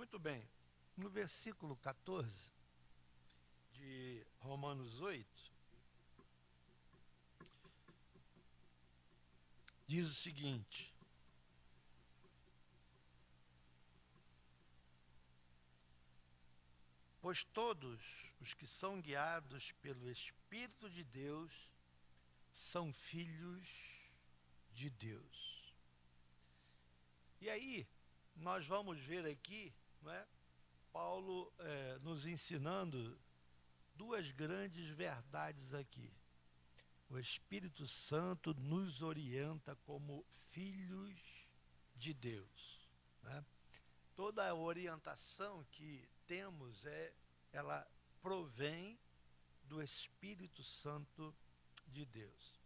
Muito bem. No versículo 14 de Romanos 8, diz o seguinte: pois todos os que são guiados pelo Espírito de Deus são filhos de Deus. E aí, nós vamos ver aqui, não é, Paulo nos ensinando duas grandes verdades aqui. O Espírito Santo nos orienta como filhos de Deus, né? Toda a orientação que temos, ela provém do Espírito Santo de Deus.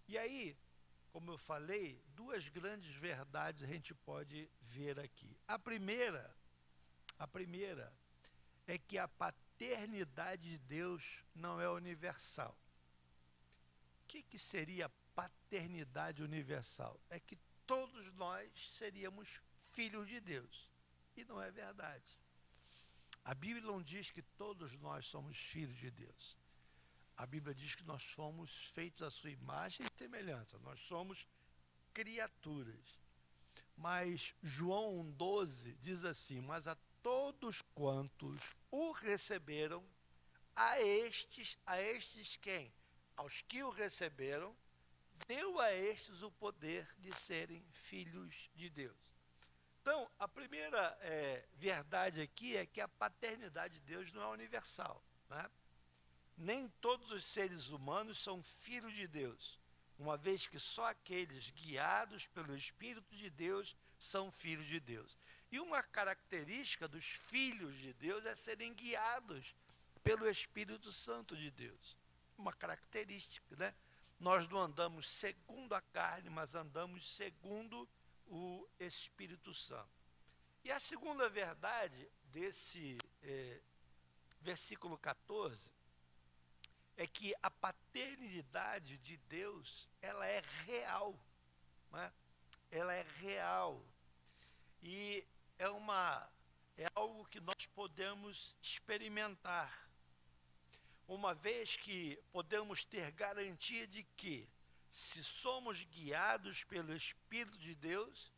E aí, como eu falei, duas grandes verdades a gente pode ver aqui. A primeira é que a paternidade de Deus não é universal. O que seria paternidade universal? É que todos nós seríamos filhos de Deus. E não é verdade. A Bíblia não diz que todos nós somos filhos de Deus. A Bíblia diz que nós fomos feitos à sua imagem e semelhança. Nós somos criaturas. Mas João 1,12 diz assim: mas a todos quantos o receberam, a estes quem? Aos que o receberam, deu a estes o poder de serem filhos de Deus. Então, a primeira verdade aqui é que a paternidade de Deus não é universal, né? Nem todos os seres humanos são filhos de Deus, uma vez que só aqueles guiados pelo Espírito de Deus são filhos de Deus. E uma característica dos filhos de Deus é serem guiados pelo Espírito Santo de Deus. Uma característica, né? Nós não andamos segundo a carne, mas andamos segundo o Espírito Santo. E a segunda verdade desse versículo 14 é que a paternidade de Deus, ela é real, né? Ela é real e é algo que nós podemos experimentar, uma vez que podemos ter garantia de que, se somos guiados pelo Espírito de Deus,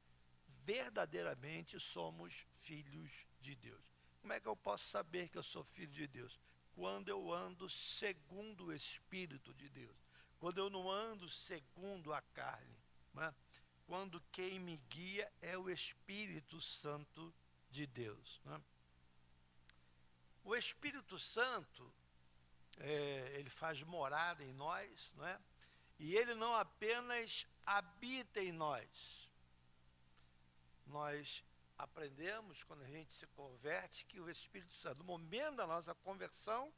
verdadeiramente somos filhos de Deus. Como é que eu posso saber que eu sou filho de Deus? Quando eu ando segundo o Espírito de Deus. Quando eu não ando segundo a carne, né? Quando quem me guia é o Espírito Santo de Deus, né? O Espírito Santo, ele faz morada em nós, não é? E ele não apenas habita em nós. Nós aprendemos, quando a gente se converte, que o Espírito Santo, no momento da nossa conversão,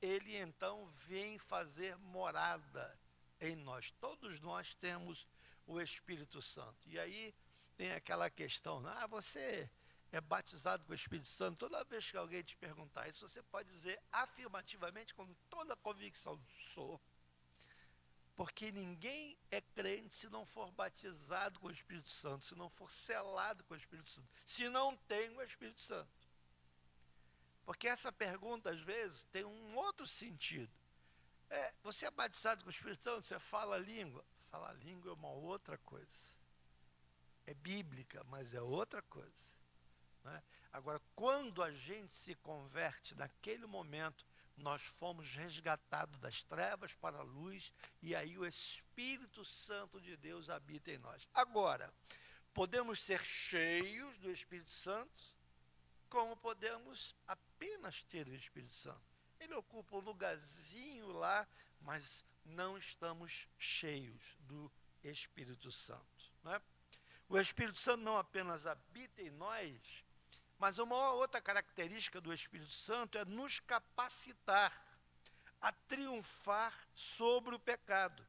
ele então vem fazer morada em nós. Todos nós temos o Espírito Santo. E aí tem aquela questão, você é batizado com o Espírito Santo? Toda vez que alguém te perguntar isso, você pode dizer afirmativamente, com toda a convicção: sou. Porque ninguém é crente se não for batizado com o Espírito Santo, se não for selado com o Espírito Santo, se não tem o Espírito Santo. Porque essa pergunta, às vezes, tem um outro sentido. Você é batizado com o Espírito Santo? Você fala a língua? Falar a língua é uma outra coisa. É bíblica, mas é outra coisa, né? Agora, quando a gente se converte, naquele momento, nós fomos resgatados das trevas para a luz, e aí o Espírito Santo de Deus habita em nós. Agora, podemos ser cheios do Espírito Santo, como podemos apenas ter o Espírito Santo. Ele ocupa um lugarzinho lá, mas não estamos cheios do Espírito Santo, né? O Espírito Santo não apenas habita em nós, mas uma outra característica do Espírito Santo é nos capacitar a triunfar sobre o pecado.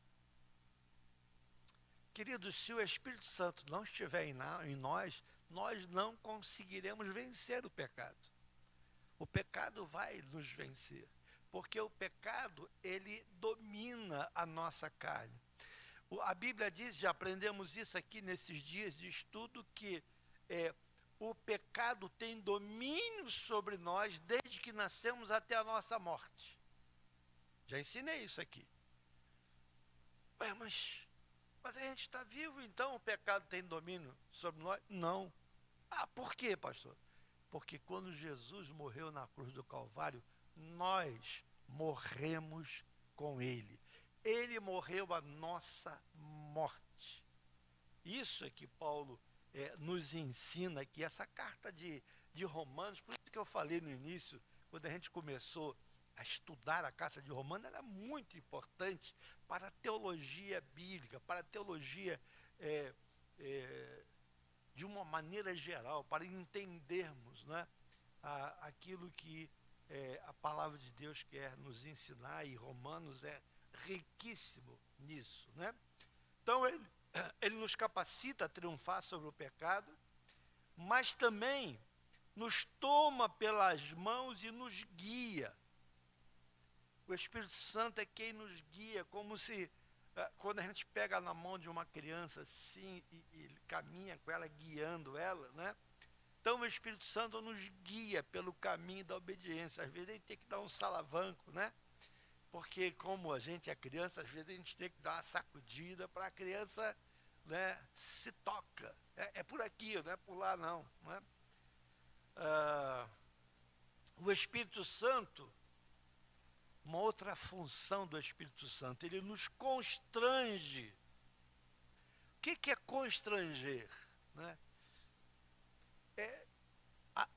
Queridos, se o Espírito Santo não estiver em nós, nós não conseguiremos vencer o pecado. O pecado vai nos vencer, porque o pecado, ele domina a nossa carne. A Bíblia diz, já aprendemos isso aqui nesses dias de estudo, que o pecado tem domínio sobre nós desde que nascemos até a nossa morte. Já ensinei isso aqui. Ué, mas a gente está vivo, então o pecado tem domínio sobre nós? Não. Ah, por quê, pastor? Porque quando Jesus morreu na cruz do Calvário, nós morremos com ele. Ele morreu a nossa morte. Isso é que Paulo nos ensina aqui, essa carta de Romanos, por isso que eu falei no início, quando a gente começou a estudar a carta de Romanos, ela é muito importante para a teologia bíblica, para a teologia de uma maneira geral, para entendermos, né, aquilo que a palavra de Deus quer nos ensinar, e Romanos é riquíssimo nisso, né? Então ele nos capacita a triunfar sobre o pecado, mas também nos toma pelas mãos e nos guia. O Espírito Santo é quem nos guia, como se, quando a gente pega na mão de uma criança assim, e caminha com ela, guiando ela, né? Então o Espírito Santo nos guia pelo caminho da obediência. Às vezes ele tem que dar um salavanco, né? Porque como a gente é criança, às vezes a gente tem que dar uma sacudida para a criança, né, se toca. É por aqui, não é por lá não. Né? O Espírito Santo, uma outra função do Espírito Santo, ele nos constrange. O que é constranger? Né?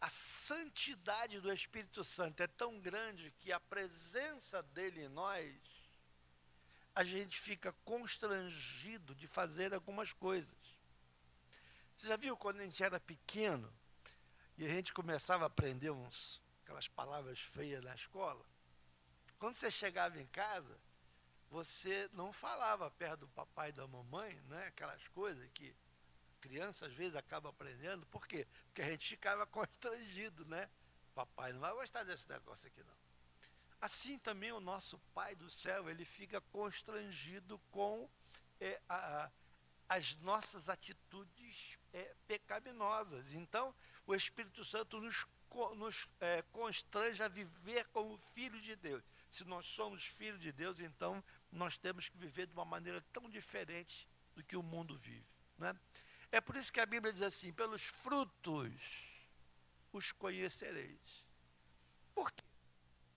A santidade do Espírito Santo é tão grande que a presença dele em nós, a gente fica constrangido de fazer algumas coisas. Você já viu quando a gente era pequeno e a gente começava a aprender aquelas palavras feias na escola? Quando você chegava em casa, você não falava perto do papai e da mamãe, né? Aquelas coisas que criança às vezes acaba aprendendo. Por quê? Porque a gente ficava constrangido, né? Papai não vai gostar desse negócio aqui não. Assim também o nosso Pai do céu, ele fica constrangido com as nossas atitudes pecaminosas. Então o Espírito Santo nos constrange a viver como filho de Deus. Se nós somos filhos de Deus, então nós temos que viver de uma maneira tão diferente do que o mundo vive, né? É por isso que a Bíblia diz assim: pelos frutos os conhecereis. Por quê?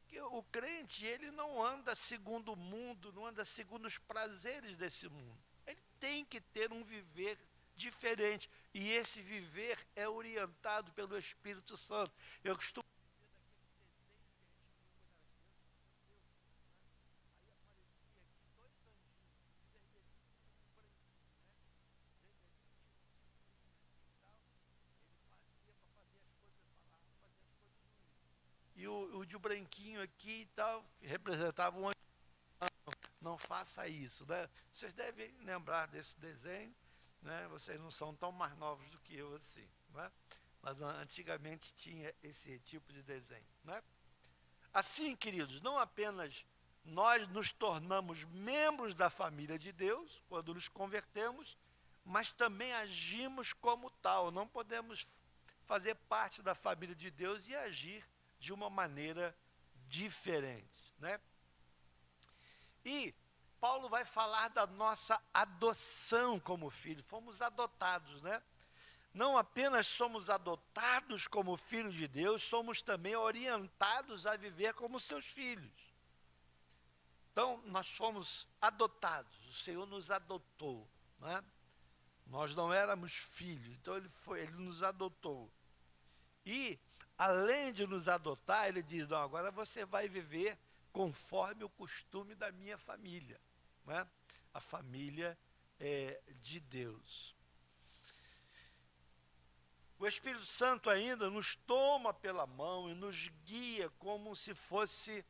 Porque o crente, ele não anda segundo o mundo, não anda segundo os prazeres desse mundo. Ele tem que ter um viver diferente. E esse viver é orientado pelo Espírito Santo. Eu costumo e o de branquinho aqui e tal, representava um anjo. Não faça isso, né? Vocês devem lembrar desse desenho, né? Vocês não são tão mais novos do que eu assim, né? Mas antigamente tinha esse tipo de desenho, né? Assim, queridos, não apenas nós nos tornamos membros da família de Deus quando nos convertemos, mas também agimos como tal. Não podemos fazer parte da família de Deus e agir de uma maneira diferente, né? E Paulo vai falar da nossa adoção como filho. Fomos adotados, né? Não apenas somos adotados como filhos de Deus, somos também orientados a viver como seus filhos. Então, nós fomos adotados, o Senhor nos adotou, né? Nós não éramos filhos, então ele nos adotou. E, além de nos adotar, ele diz: não, agora você vai viver conforme o costume da minha família, né? A família de Deus. O Espírito Santo ainda nos toma pela mão e nos guia como se fosse,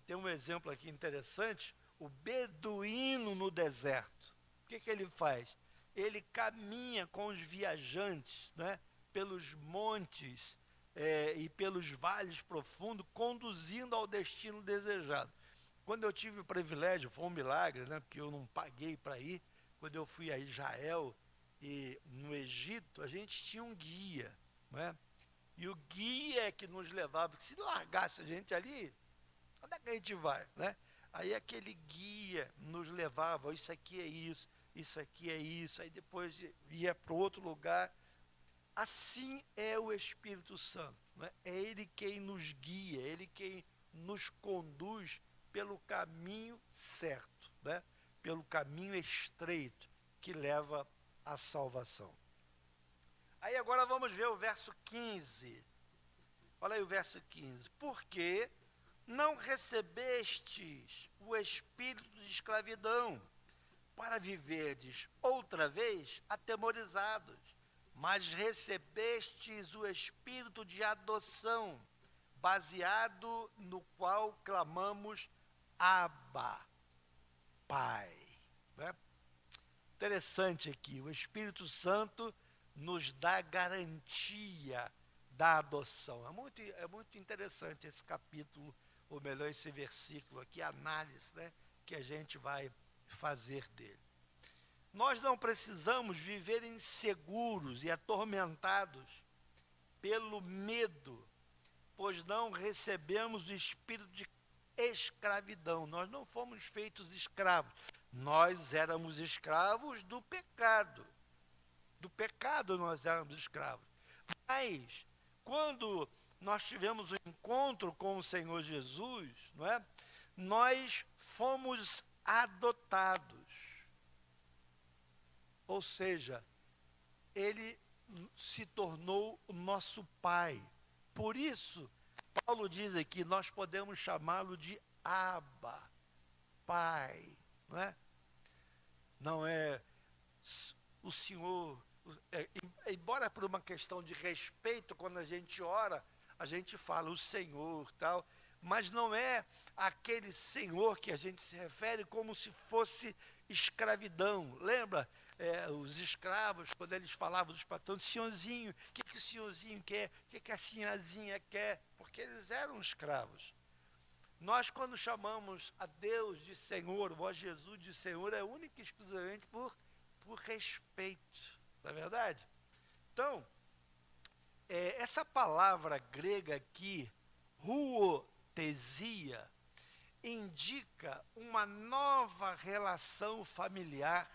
tem um exemplo aqui interessante, o beduíno no deserto. O que ele faz? Ele caminha com os viajantes, né, pelos montes e pelos vales profundos, conduzindo ao destino desejado. Quando eu tive o privilégio, foi um milagre, né, porque eu não paguei para ir, quando eu fui a Israel, E no Egito a gente tinha um guia, não é? E o guia é que nos levava, porque se largasse a gente ali, onde é que a gente vai, né? Aí aquele guia nos levava, isso aqui é isso aqui é isso, aí depois ia para outro lugar. Assim é o Espírito Santo, né? É Ele quem nos guia, é Ele quem nos conduz pelo caminho certo, né? Pelo caminho estreito que leva à salvação. Aí agora vamos ver o verso 15. Olha aí o verso 15. Porque não recebestes o espírito de escravidão para viverdes outra vez atemorizados, mas recebestes o espírito de adoção, baseado no qual clamamos Abba, Pai. Né? Interessante aqui, o Espírito Santo nos dá garantia da adoção. É muito interessante esse capítulo, ou melhor, esse versículo aqui, a análise, né, que a gente vai fazer dele. Nós não precisamos viver inseguros e atormentados pelo medo, pois não recebemos o espírito de escravidão. Nós não fomos feitos escravos. Nós éramos escravos do pecado. Do pecado nós éramos escravos. Mas, quando nós tivemos um encontro com o Senhor Jesus, não é? Nós fomos adotados. Ou seja, Ele se tornou o nosso Pai. Por isso, Paulo diz aqui, nós podemos chamá-lo de Abba, Pai. Não é? Não é o Senhor, embora por uma questão de respeito, quando a gente ora, a gente fala o Senhor, tal, mas não é aquele Senhor que a gente se refere como se fosse escravidão. Lembra os escravos, quando eles falavam dos patrões, senhorzinho, o que o senhorzinho quer? O que a senhazinha quer? Porque eles eram escravos. Nós, quando chamamos a Deus de Senhor, ou a Jesus de Senhor, é única e exclusivamente por respeito, não é verdade? Então, essa palavra grega aqui, huotesia, indica uma nova relação familiar.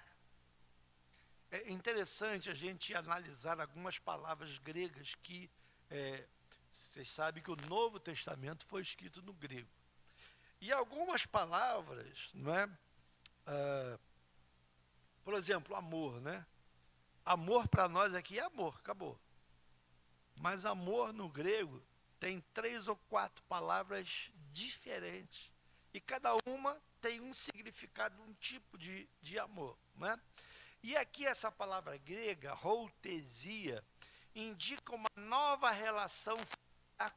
É interessante a gente analisar algumas palavras gregas que, vocês sabem que o Novo Testamento foi escrito no grego. E algumas palavras, não é? Por exemplo, amor, né? Amor para nós aqui é amor, acabou. Mas amor no grego tem 3 ou 4 palavras diferentes. E cada uma tem um significado, um tipo de amor, né? E aqui essa palavra grega, routesia, indica uma nova relação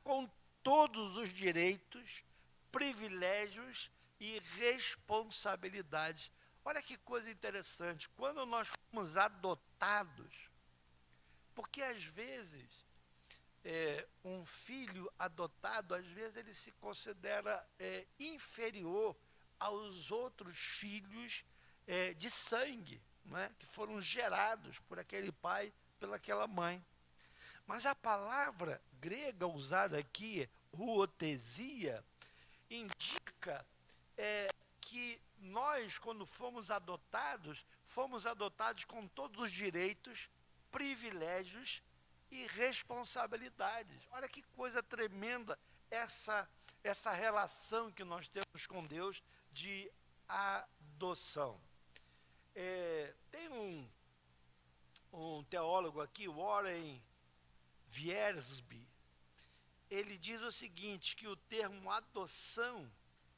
com todos os direitos, privilégios e responsabilidades. Olha que coisa interessante, quando nós fomos adotados, porque às vezes um filho adotado, às vezes ele se considera inferior aos outros filhos de sangue, não é? Que foram gerados por aquele pai, pelaquela mãe. Mas a palavra grega usada aqui, huotesia, indica que nós, quando fomos adotados com todos os direitos, privilégios e responsabilidades. Olha que coisa tremenda essa relação que nós temos com Deus de adoção. Tem um teólogo aqui, Warren Wiersbe, ele diz o seguinte, que o termo adoção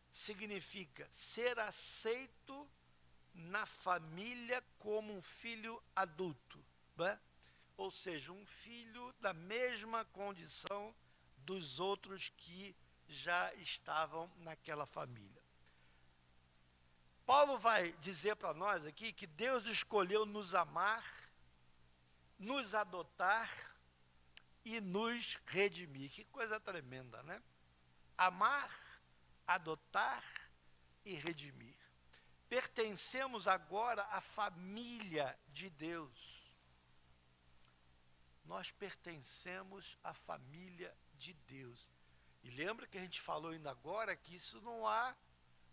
significa ser aceito na família como um filho adulto, né? Ou seja, um filho da mesma condição dos outros que já estavam naquela família. Paulo vai dizer para nós aqui que Deus escolheu nos amar, nos adotar e nos redimir. Que coisa tremenda, né? Amar, adotar e redimir. Pertencemos agora à família de Deus. nós pertencemos à família de Deus. E lembra que a gente falou ainda agora que isso não há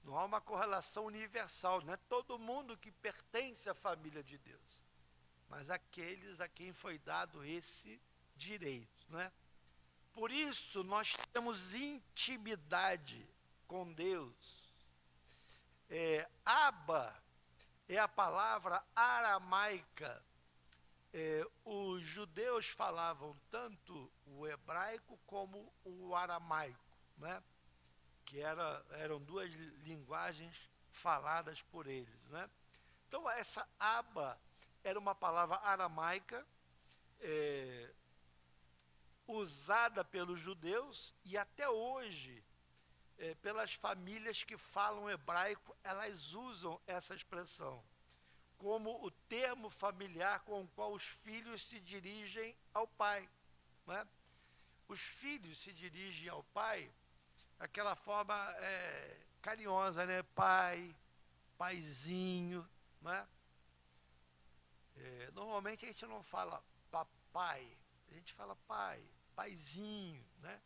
uma correlação universal, não é todo mundo que pertence à família de Deus, mas aqueles a quem foi dado esse direito, não é? Por isso nós temos intimidade com Deus. Abba é a palavra aramaica. Os judeus falavam tanto o hebraico como o aramaico, né? Que eram duas linguagens faladas por eles, né? Então essa Abba era uma palavra aramaica usada pelos judeus e até hoje pelas famílias que falam hebraico, elas usam essa expressão como o termo familiar com o qual os filhos se dirigem ao pai, né? Os filhos se dirigem ao pai aquela forma carinhosa, né? Pai, paizinho, né? Normalmente a gente não fala papai, a gente fala pai, paizinho, né?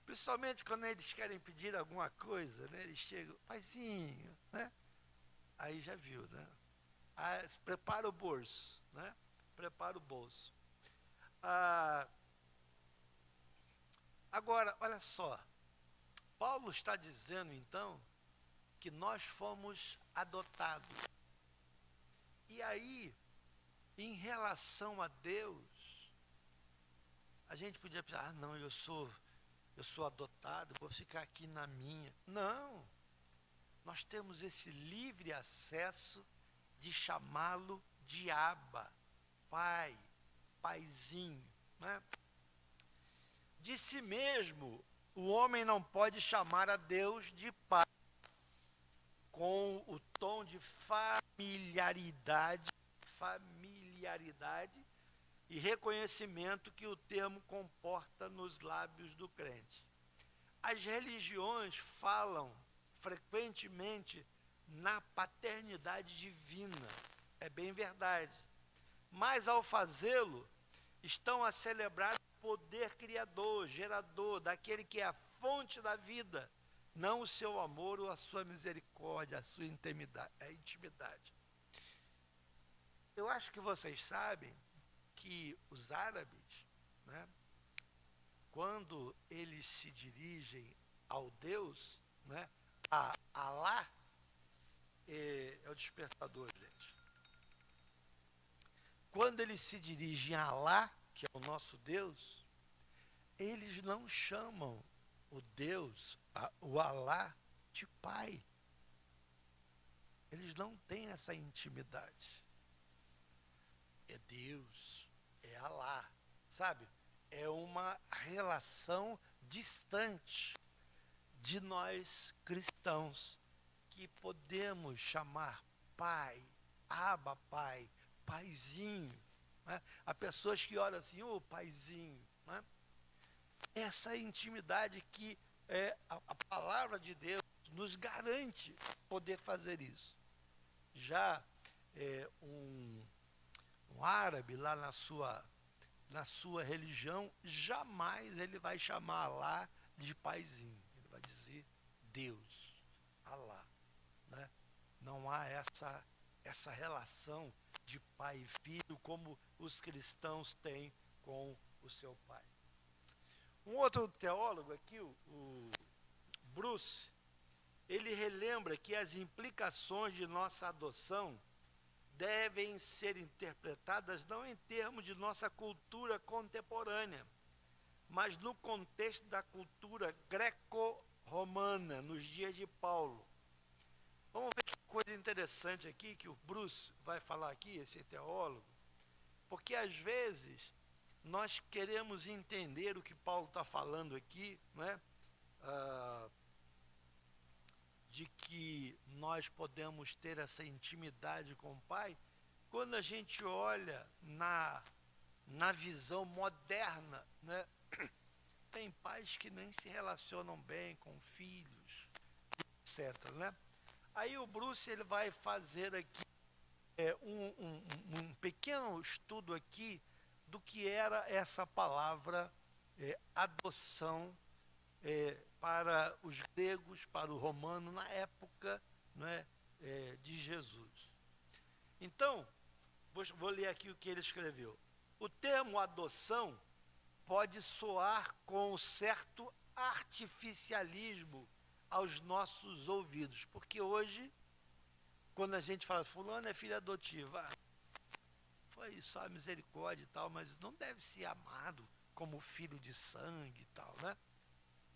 Principalmente quando eles querem pedir alguma coisa, né? Eles chegam, paizinho, né? Aí já viu, né? Prepara o bolso, né? Prepara o bolso. Agora, olha só, Paulo está dizendo então que nós fomos adotados. E aí, em relação a Deus, a gente podia pensar, não, eu sou adotado, vou ficar aqui na minha. Não, nós temos esse livre acesso de chamá-lo de Abba, pai, paizinho, né? De si mesmo, o homem não pode chamar a Deus de pai, com o tom de familiaridade e reconhecimento que o termo comporta nos lábios do crente. As religiões falam frequentemente na paternidade divina, é bem verdade, mas ao fazê-lo, estão a celebrar o poder criador, gerador, daquele que é a fonte da vida, não o seu amor ou a sua misericórdia, a sua intimidade. Eu acho que vocês sabem que os árabes, né, quando eles se dirigem ao Deus, né, a Alá, é o despertador, gente. Quando eles se dirigem a Alá, que é o nosso Deus, eles não chamam o Deus, o Alá, de pai. Eles não têm essa intimidade. É Deus, é Alá, sabe? É uma relação distante de nós cristãos, que podemos chamar pai, Abba, pai, paizinho, né? Há pessoas que olham assim, ô paizinho, né? Essa intimidade que a palavra de Deus nos garante poder fazer isso. Já um árabe lá na sua religião, jamais ele vai chamar Alá de paizinho, ele vai dizer Deus, Alá, né? Não há essa relação de pai e filho como os cristãos têm com o seu pai. Um outro teólogo aqui, o Bruce, ele relembra que as implicações de nossa adoção devem ser interpretadas não em termos de nossa cultura contemporânea, mas no contexto da cultura greco-romana, nos dias de Paulo. Vamos ver que coisa interessante aqui, que o Bruce vai falar aqui, esse teólogo, porque às vezes nós queremos entender o que Paulo está falando aqui, né? De que nós podemos ter essa intimidade com o Pai, quando a gente olha na visão moderna, né? Tem pais que nem se relacionam bem com filhos, etc., né? Aí o Bruce ele vai fazer aqui um pequeno estudo aqui do que era essa palavra adoção para os gregos, para o romano, na época, não é, de Jesus. Então, vou ler aqui o que ele escreveu. O termo adoção pode soar com certo artificialismo aos nossos ouvidos, porque hoje, quando a gente fala, fulano é filho adotivo, foi só misericórdia e tal, mas não deve ser amado como filho de sangue e tal, né?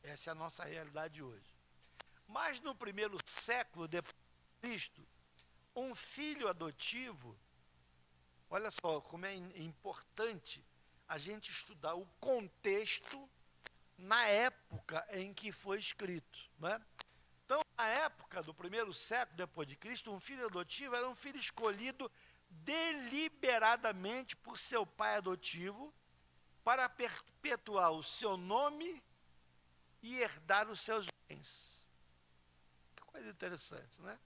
Essa é a nossa realidade hoje. Mas no primeiro século depois de Cristo, um filho adotivo, olha só como é importante a gente estudar o contexto na época em que foi escrito, né? Então, na época do primeiro século depois de Cristo, um filho adotivo era um filho escolhido deliberadamente por seu pai adotivo para perpetuar o seu nome e herdar os seus bens. Que coisa interessante, né?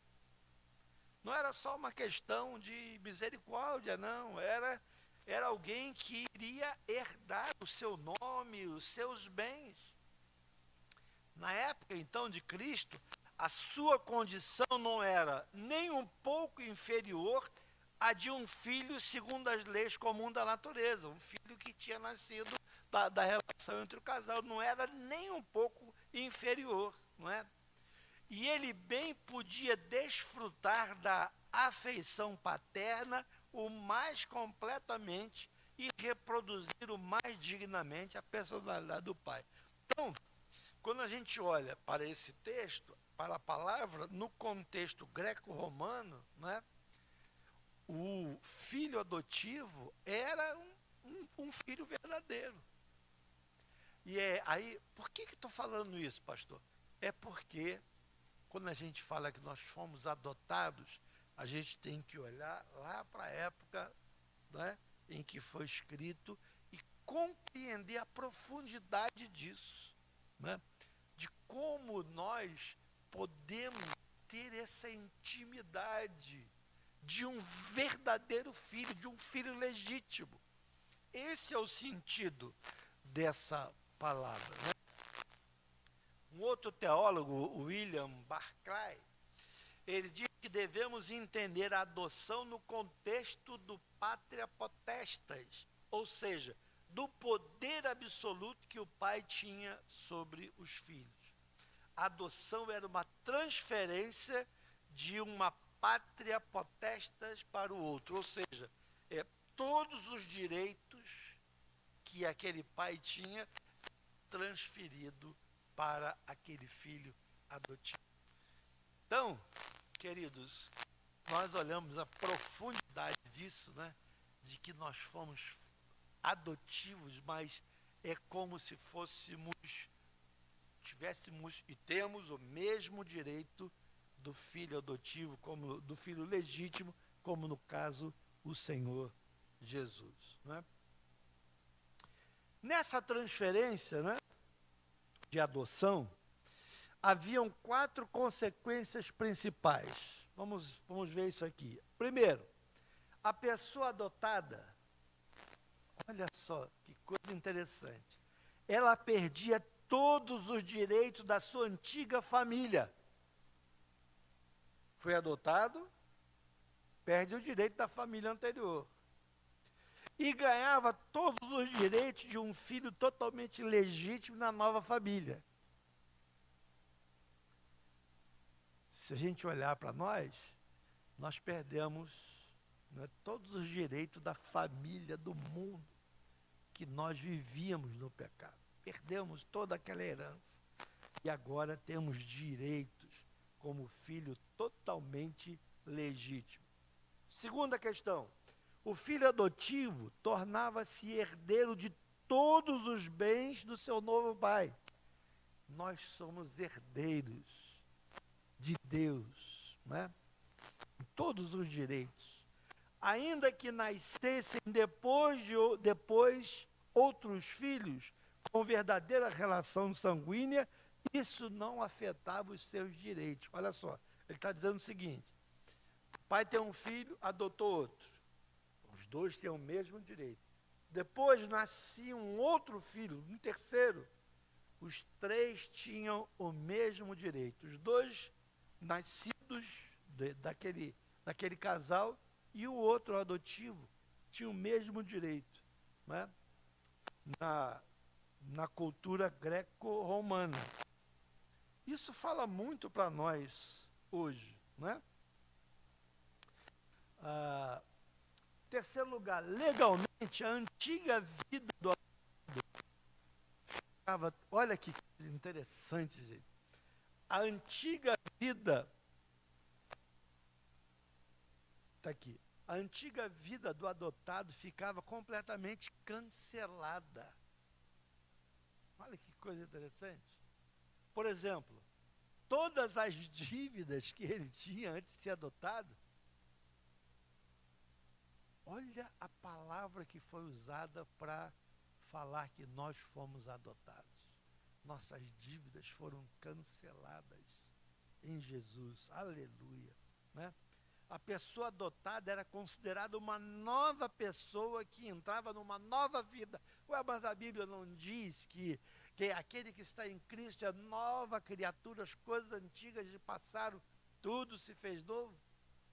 Não era só uma questão de misericórdia, não. Era alguém que iria herdar o seu nome, os seus bens. Na época, então, de Cristo, a sua condição não era nem um pouco inferior à de um filho segundo as leis comuns da natureza. Um filho que tinha nascido da relação entre o casal. Não era nem um pouco inferior, não é? E ele bem podia desfrutar da afeição paterna o mais completamente e reproduzir o mais dignamente a personalidade do pai. Então, quando a gente olha para esse texto, para a palavra, no contexto greco-romano, né, o filho adotivo era um filho verdadeiro. E aí, por que estou falando isso, pastor? É porque quando a gente fala que nós fomos adotados, a gente tem que olhar lá para a época, né, em que foi escrito e compreender a profundidade disso, né, de como nós podemos ter essa intimidade de um verdadeiro filho, de um filho legítimo. Esse é o sentido dessa palavra, né? Um outro teólogo, William Barclay, ele diz que devemos entender a adoção no contexto do pátria potestas, ou seja, do poder absoluto que o pai tinha sobre os filhos. A adoção era uma transferência de uma pátria potestas para o outro, ou seja, todos os direitos que aquele pai tinha transferido para aquele filho adotivo. Então, queridos, nós olhamos a profundidade disso, né? De que nós fomos adotivos, mas é como se tivéssemos e temos o mesmo direito do filho adotivo, como do filho legítimo, como no caso o Senhor Jesus, né? Nessa transferência, né, de adoção, haviam 4 consequências principais. Vamos ver isso aqui. Primeiro, a pessoa adotada, olha só que coisa interessante, ela perdia todos os direitos da sua antiga família. Foi adotado, perde o direito da família anterior. E ganhava todos os direitos de um filho totalmente legítimo na nova família. Se a gente olhar para nós perdemos, né, todos os direitos da família, do mundo, que nós vivíamos no pecado. Perdemos toda aquela herança. E agora temos direitos como filho totalmente legítimo. Segunda questão. O filho adotivo tornava-se herdeiro de todos os bens do seu novo pai. Nós somos herdeiros de Deus, né? Todos os direitos. Ainda que nascessem depois outros filhos com verdadeira relação sanguínea, isso não afetava os seus direitos. Olha só, ele está dizendo o seguinte: o pai tem um filho, adotou outro. Os dois têm o mesmo direito. Depois nascia um outro filho, um terceiro. Os três tinham o mesmo direito. Os dois nascidos daquele casal e o outro adotivo tinham o mesmo direito, né? Na cultura greco-romana. Isso fala muito para nós hoje, né? Terceiro lugar, legalmente, a antiga vida do adotado, olha que interessante, gente. A antiga vida, está aqui, a antiga vida do adotado ficava completamente cancelada. Olha que coisa interessante. Por exemplo, todas as dívidas que ele tinha antes de ser adotado, olha a palavra que foi usada para falar que nós fomos adotados. Nossas dívidas foram canceladas em Jesus. Aleluia, né? A pessoa adotada era considerada uma nova pessoa que entrava numa nova vida. Ué, mas a Bíblia não diz que aquele que está em Cristo é nova criatura, as coisas antigas já passaram, tudo se fez novo?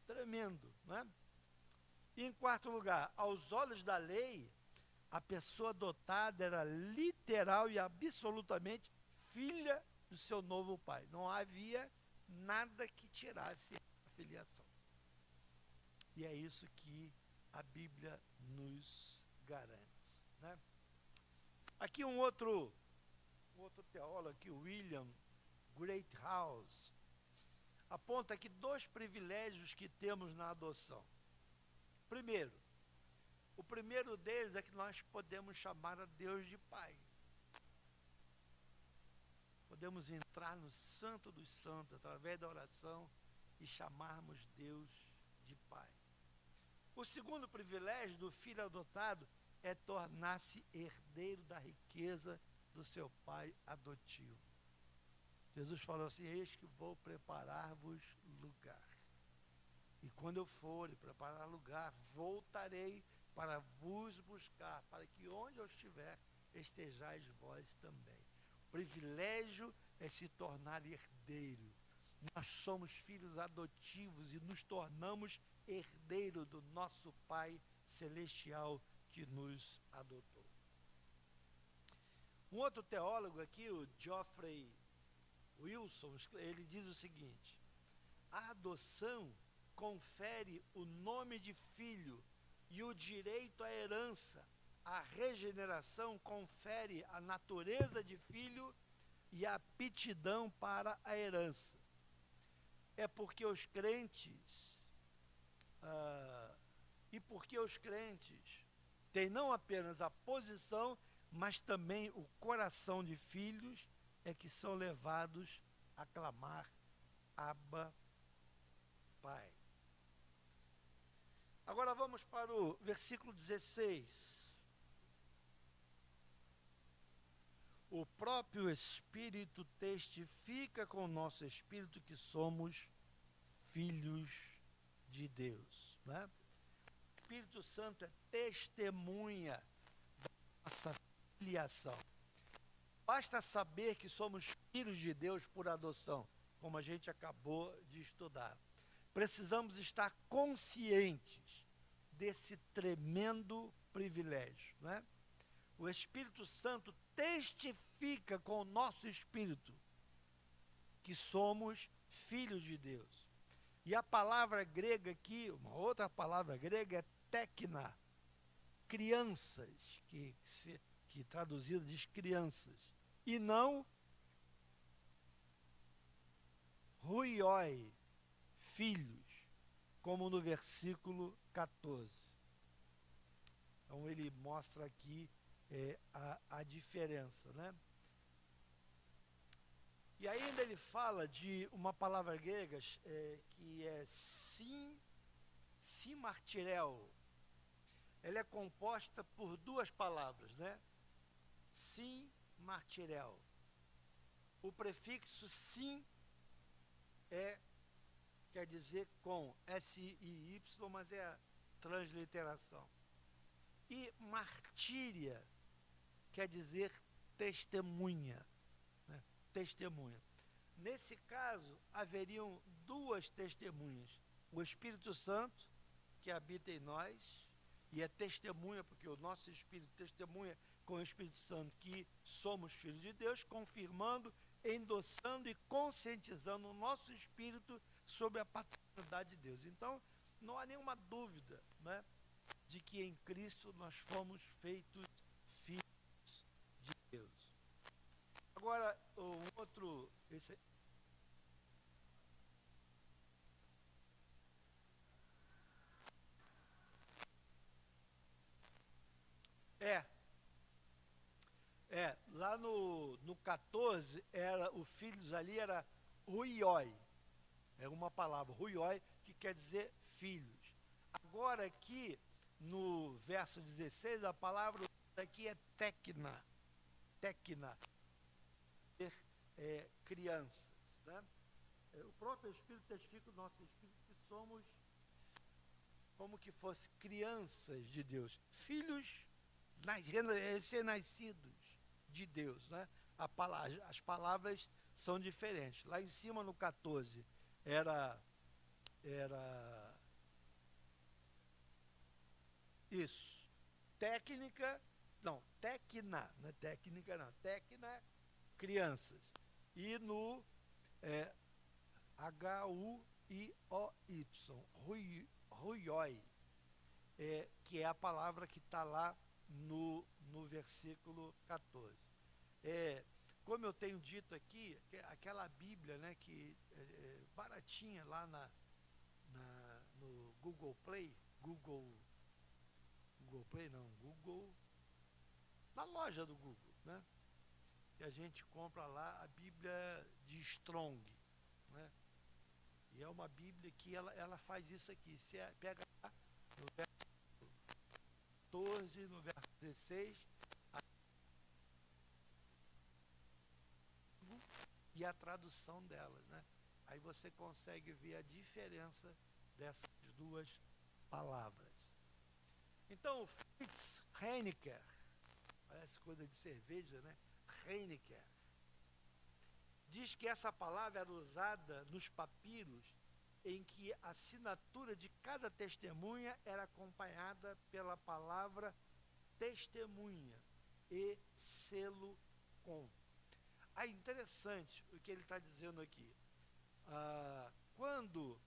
Tremendo, né? E em quarto lugar, aos olhos da lei, a pessoa adotada era literal e absolutamente filha do seu novo pai. Não havia nada que tirasse a filiação. E é isso que a Bíblia nos garante, né? Aqui um outro teólogo, aqui, William Greathouse, aponta aqui dois privilégios que temos na adoção. Primeiro, o primeiro deles é que nós podemos chamar a Deus de Pai. Podemos entrar no Santo dos Santos através da oração e chamarmos Deus de Pai. O segundo privilégio do filho adotado é tornar-se herdeiro da riqueza do seu pai adotivo. Jesus falou assim: eis que vou preparar-vos lugar. E quando eu for e preparar lugar, voltarei para vos buscar, para que onde eu estiver, estejais vós também. O privilégio é se tornar herdeiro. Nós somos filhos adotivos e nos tornamos herdeiro do nosso Pai Celestial que nos adotou. Um outro teólogo aqui, o Geoffrey Wilson, ele diz o seguinte: a adoção confere o nome de filho e o direito à herança. A regeneração confere a natureza de filho e a aptidão para a herança. É porque os crentes, têm não apenas a posição, mas também o coração de filhos, é que são levados a clamar Abba, Pai. Agora vamos para o versículo 16. O próprio Espírito testifica com o nosso Espírito que somos filhos de Deus, né? O Espírito Santo é testemunha da nossa filiação. Basta saber que somos filhos de Deus por adoção, como a gente acabou de estudar. Precisamos estar conscientes desse tremendo privilégio, né? O Espírito Santo testifica com o nosso espírito que somos filhos de Deus. E a palavra grega aqui, uma outra palavra grega é tekna, crianças, que traduzido diz crianças, e não ruioi, filhos, como no versículo 14. Então ele mostra aqui a diferença, né? E ainda ele fala de uma palavra grega que é simartirel. Ela é composta por duas palavras, né? Simartirel. O prefixo sim quer dizer com, S-I-Y, mas é a transliteração. E martíria quer dizer testemunha, né? Testemunha. Nesse caso, haveriam duas testemunhas. O Espírito Santo, que habita em nós, e é testemunha, porque o nosso Espírito testemunha com o Espírito Santo que somos filhos de Deus, confirmando, endossando e conscientizando o nosso Espírito sobre a paternidade de Deus. Então, não há nenhuma dúvida, né, de que em Cristo nós fomos feitos filhos de Deus. Agora, um outro... É, lá no 14, o filhos ali era ruioi, é uma palavra, ruioi, que quer dizer filhos. Agora aqui, no verso 16, a palavra aqui é tecna, crianças, né? O próprio Espírito testifica o nosso Espírito que somos como que fosse crianças de Deus, filhos recém-nascidos de Deus, né? As palavras são diferentes. Lá em cima no 14 era isso, técnica, não, tecna, não é técnica não, tecna, crianças. E no Huioi, ruioi, que é a palavra que está lá no versículo 14. Como eu tenho dito aqui, aquela Bíblia, né, que baratinha lá no Google Play, na loja do Google, né, que a gente compra lá a Bíblia de Strong, né, e é uma Bíblia que ela faz isso aqui, pega lá no verso 14, no verso 16, e a tradução delas, né? Aí você consegue ver a diferença dessas duas palavras. Então, Fritz Heinecker, parece coisa de cerveja, né? Heinecker, diz que essa palavra era usada nos papiros em que a assinatura de cada testemunha era acompanhada pela palavra testemunha e selo com. Interessante o que ele está dizendo aqui. Quando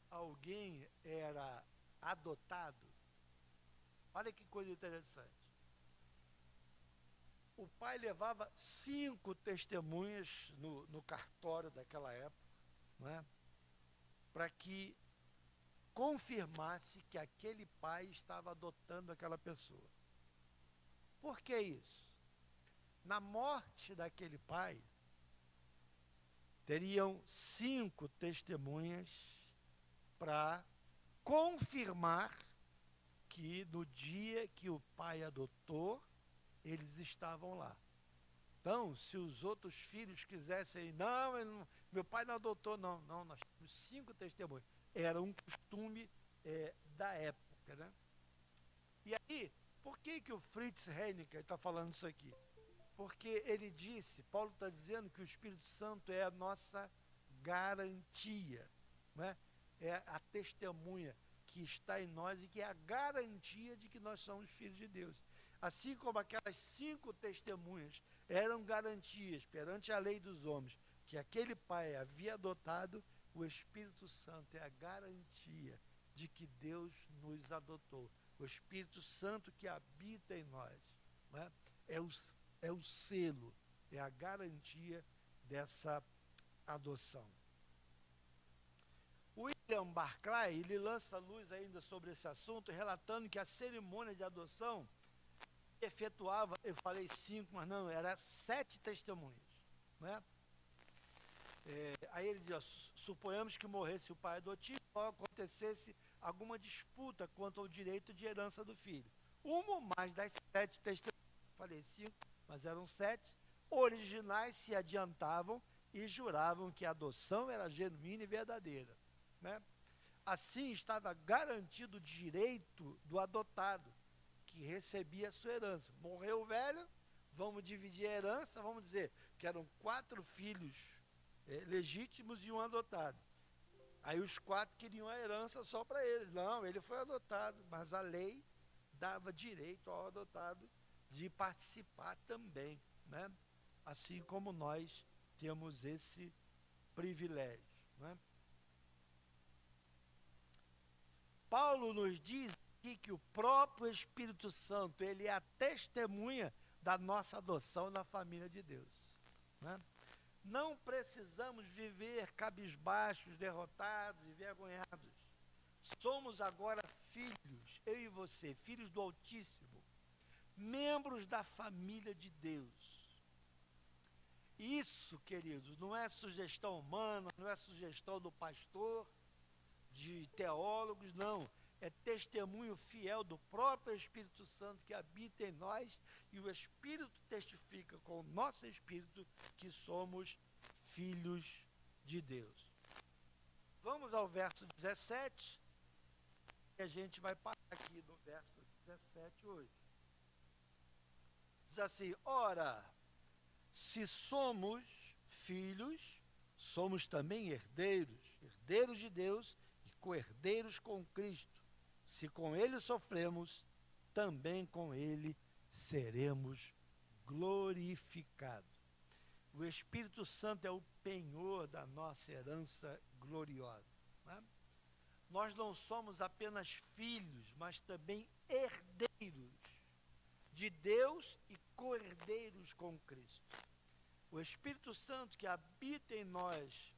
alguém era adotado, olha que coisa interessante. O pai levava 5 testemunhas no cartório daquela época, né, para que confirmasse que aquele pai estava adotando aquela pessoa. Por que isso? Na morte daquele pai, teriam 5 testemunhas para confirmar que no dia que o pai adotou, eles estavam lá. Então, se os outros filhos quisessem, não, meu pai não adotou, não, nós temos 5 testemunhas. Era um costume da época, né? E aí, por que o Fritz Heinecker está falando isso aqui? Porque ele disse, Paulo está dizendo que o Espírito Santo é a nossa garantia, né? É a testemunha que está em nós e que é a garantia de que nós somos filhos de Deus. Assim como aquelas 5 testemunhas eram garantias perante a lei dos homens que aquele pai havia adotado, o Espírito Santo é a garantia de que Deus nos adotou. O Espírito Santo que habita em nós, né? É o selo, é a garantia dessa adoção. William Barclay, ele lança luz ainda sobre esse assunto, relatando que a cerimônia de adoção efetuava, eu falei 5, mas não, era 7 testemunhas, né? Aí ele diz, ó, suponhamos que morresse o pai adotivo, ou acontecesse alguma disputa quanto ao direito de herança do filho. Uma ou mais das 7 testemunhas, falei 5, mas eram 7, originais se adiantavam e juravam que a adoção era genuína e verdadeira, né? Assim estava garantido o direito do adotado, que recebia a sua herança. Morreu o velho, vamos dividir a herança, vamos dizer que eram 4 filhos legítimos e um adotado. Aí os 4 queriam a herança só para ele. Não, ele foi adotado, mas a lei dava direito ao adotado de participar também, né? Assim como nós temos esse privilégio, né? Paulo nos diz aqui que o próprio Espírito Santo, ele é a testemunha da nossa adoção na família de Deus, né? Não precisamos viver cabisbaixos, derrotados, envergonhados. Somos agora filhos, eu e você, filhos do Altíssimo, membros da família de Deus. Isso, queridos, não é sugestão humana, não é sugestão do pastor, de teólogos, não. É testemunho fiel do próprio Espírito Santo que habita em nós, e o Espírito testifica com o nosso Espírito que somos filhos de Deus. Vamos ao verso 17, e a gente vai parar aqui no verso 17 hoje. Diz assim: ora, se somos filhos, somos também herdeiros, herdeiros de Deus e co-herdeiros com Cristo. Se com ele sofremos, também com ele seremos glorificados. O Espírito Santo é o penhor da nossa herança gloriosa, né? Nós não somos apenas filhos, mas também herdeiros de Deus e co-herdeiros com Cristo. O Espírito Santo que habita em nós,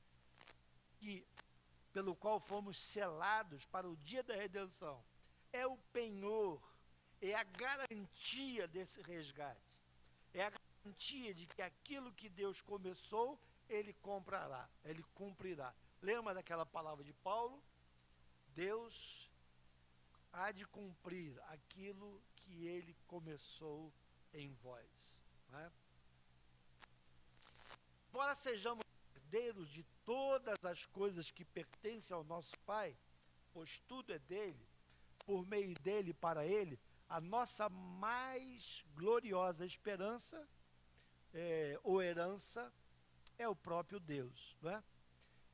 pelo qual fomos selados para o dia da redenção, é o penhor, é a garantia desse resgate, é a garantia de que aquilo que Deus começou, ele comprará, ele cumprirá. Lembra daquela palavra de Paulo? Deus há de cumprir aquilo que ele começou em vós, né? Embora sejamos herdeiros de todas as coisas que pertencem ao nosso Pai, pois tudo é dele, por meio dele e para ele, a nossa mais gloriosa esperança ou herança é o próprio Deus, não é?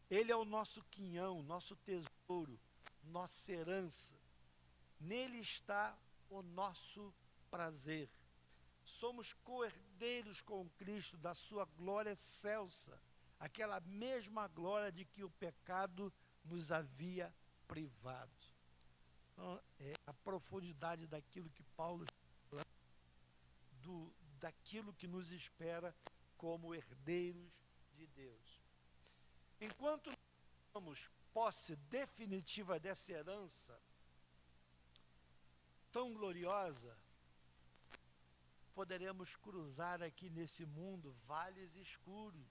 Ele é o nosso quinhão, nosso tesouro, nossa herança. Nele está o nosso prazer. Somos co-herdeiros com Cristo da sua glória excelsa, aquela mesma glória de que o pecado nos havia privado. Então, é a profundidade daquilo que Paulo fala, daquilo que nos espera como herdeiros de Deus. Enquanto não tomamos posse definitiva dessa herança tão gloriosa, poderemos cruzar aqui nesse mundo vales escuros,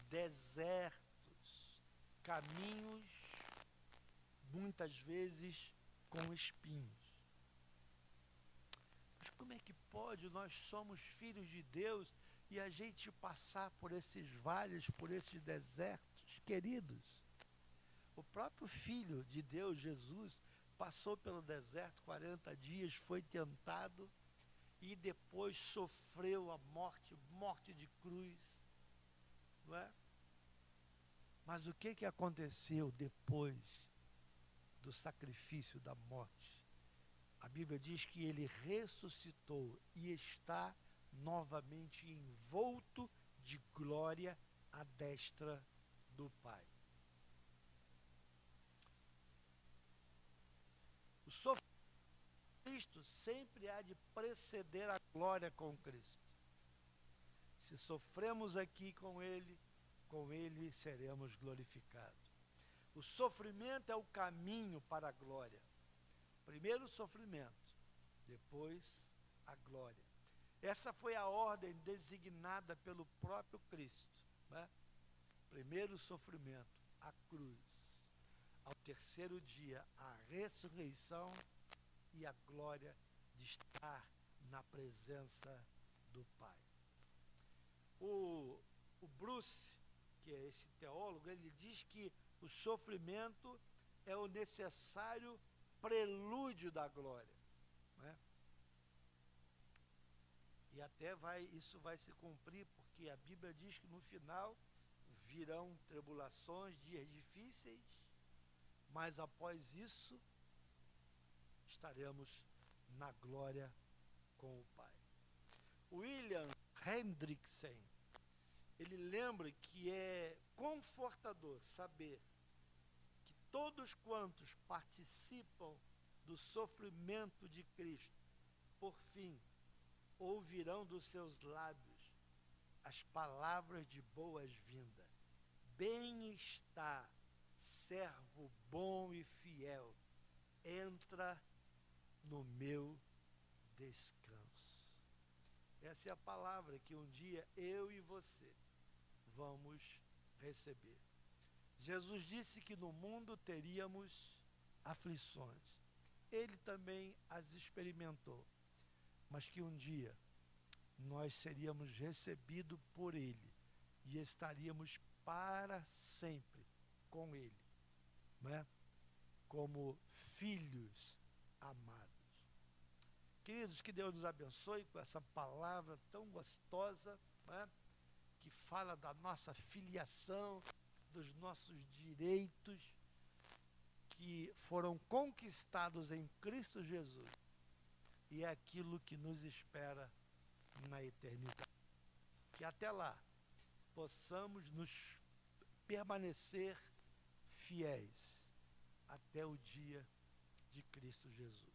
desertos, caminhos, muitas vezes com espinhos. Mas como é que pode? Nós somos filhos de Deus e a gente passar por esses vales, por esses desertos, queridos. O próprio Filho de Deus, Jesus, passou pelo deserto 40 dias, foi tentado e depois sofreu a morte de cruz, não é? Mas o que aconteceu depois do sacrifício da morte? A Bíblia diz que ele ressuscitou e está novamente envolto de glória à destra do Pai. O sofrimento de Cristo sempre há de preceder a glória com Cristo. Se sofremos aqui com Ele seremos glorificados. O sofrimento é o caminho para a glória. Primeiro o sofrimento, depois a glória. Essa foi a ordem designada pelo próprio Cristo, né? Primeiro o sofrimento, a cruz. Ao terceiro dia, a ressurreição e a glória de estar na presença do Pai. O Bruce, que é esse teólogo, ele diz que o sofrimento é o necessário prelúdio da glória, né? E até isso vai se cumprir, porque a Bíblia diz que no final virão tribulações, dias difíceis, mas após isso estaremos na glória com o Pai. William Hendrickson, ele lembra que é confortador saber que todos quantos participam do sofrimento de Cristo, por fim, ouvirão dos seus lábios as palavras de boas-vindas. Bem-está, servo bom e fiel, entra no meu descanso. Essa é a palavra que um dia eu e você vamos receber. Jesus disse que no mundo teríamos aflições. Ele também as experimentou, mas que um dia nós seríamos recebidos por Ele e estaríamos para sempre com Ele, né? Como filhos amados. Queridos, que Deus nos abençoe com essa palavra tão gostosa, né? Que fala da nossa filiação, dos nossos direitos que foram conquistados em Cristo Jesus, e é aquilo que nos espera na eternidade. Que até lá possamos nos permanecer fiéis até o dia de Cristo Jesus.